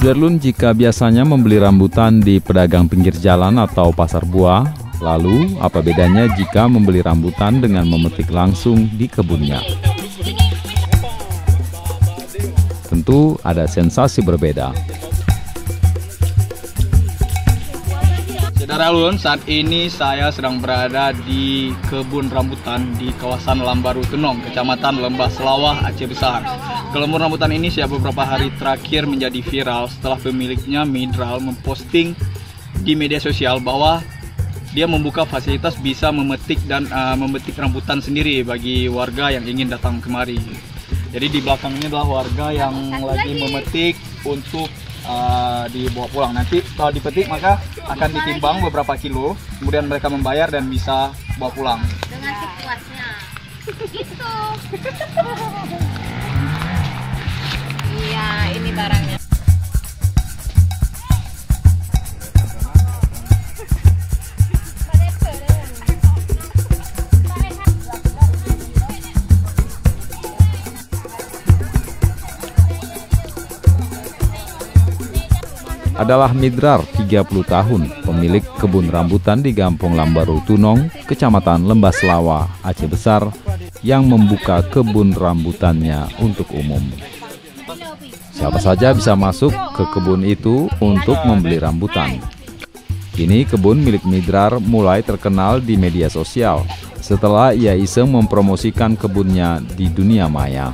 Sudarlun, jika biasanya membeli rambutan di pedagang pinggir jalan atau pasar buah, lalu apa bedanya jika membeli rambutan dengan memetik langsung di kebunnya? Tentu ada sensasi berbeda. Saudara Lun, saat ini saya sedang berada di kebun rambutan di kawasan Lambaru Tunong, Kecamatan Lembah Selawah, Aceh Besar. Kebun rambutan ini sejak beberapa hari terakhir menjadi viral setelah pemiliknya Midral memposting di media sosial bahwa dia membuka fasilitas bisa memetik dan memetik rambutan sendiri bagi warga yang ingin datang kemari. Jadi di belakang ini adalah warga yang lagi memetik untuk dibawa pulang. Nanti kalau dipetik maka akan ditimbang beberapa kilo, kemudian mereka membayar dan bisa bawa pulang. Dengan sepuasnya. Gitu. Iya, ini barangnya. Adalah Midrar, 30 tahun, pemilik kebun rambutan di Kampung Lambaru Tunong, Kecamatan Lembah Selawah, Aceh Besar, yang membuka kebun rambutannya untuk umum. Siapa saja bisa masuk ke kebun itu untuk membeli rambutan. Kini kebun milik Midrar mulai terkenal di media sosial setelah ia iseng mempromosikan kebunnya di dunia maya.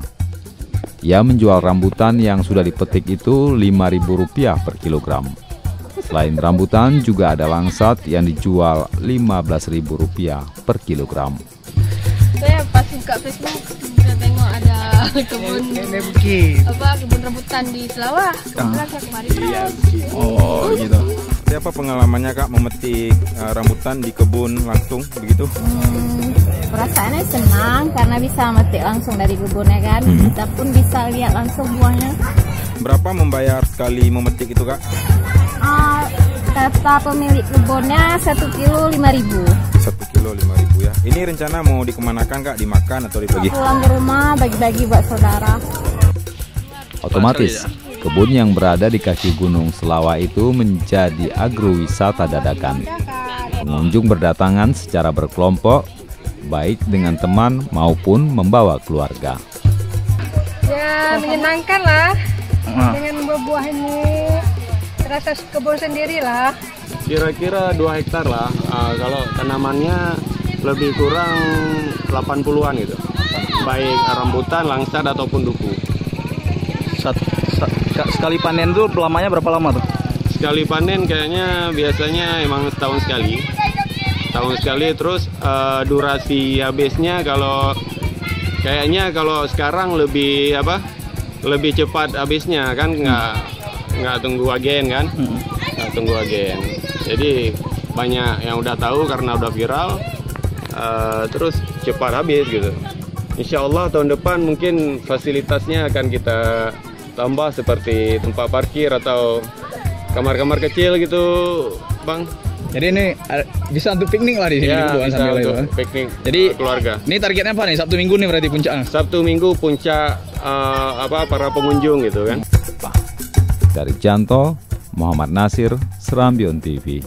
Ia menjual rambutan yang sudah dipetik itu Rp5.000 per kilogram. Selain rambutan juga ada langsat yang dijual Rp15.000 per kilogram. Saya pas buka Facebook, saya tengok ada kebun rambutan di Selawah. Kebetulan saya kemari terus. Oh gitu. Siapa pengalamannya Kak memetik rambutan di kebun langsung begitu? Perasaannya senang karena bisa metik langsung dari kebunnya kan. Kita pun bisa lihat langsung buahnya. Berapa membayar sekali memetik itu Kak? Kata pemilik kebunnya 1 kilo 5.000. 1 kilo 5.000 ya. Ini rencana mau dikemanakan Kak? Dimakan atau dibagi? Pulang ke rumah bagi-bagi buat saudara. Otomatis, kebun yang berada di kaki Gunung Selawah itu menjadi agrowisata dadakan. Pengunjung berdatangan secara berkelompok, baik dengan teman maupun membawa keluarga. Ya menyenangkan lah dengan buah-buah ini, terasa kebun sendiri lah. Kira-kira 2 hektar lah, kalau tanamannya lebih kurang 80-an gitu, baik rambutan, langsat ataupun duku. Sekali panen tuh lamanya berapa lama tuh? Sekali panen kayaknya biasanya emang setahun sekali. Terus durasi habisnya kalau kayaknya kalau sekarang lebih cepat habisnya kan, nggak tunggu agen kan, nggak tunggu agen. Jadi banyak yang udah tahu karena udah viral, terus cepat habis gitu. Insya Allah tahun depan mungkin fasilitasnya akan kita tambah seperti tempat parkir atau kamar-kamar kecil gitu, Bang. Jadi ini bisa untuk piknik lah di sini, ya, bisa sambil untuk itu. piknik. Jadi keluarga. Ini targetnya apa nih? Sabtu Minggu nih berarti puncaknya? Sabtu Minggu puncak para pengunjung gitu kan. Dari Janto, Muhammad Nasir, Serambion TV.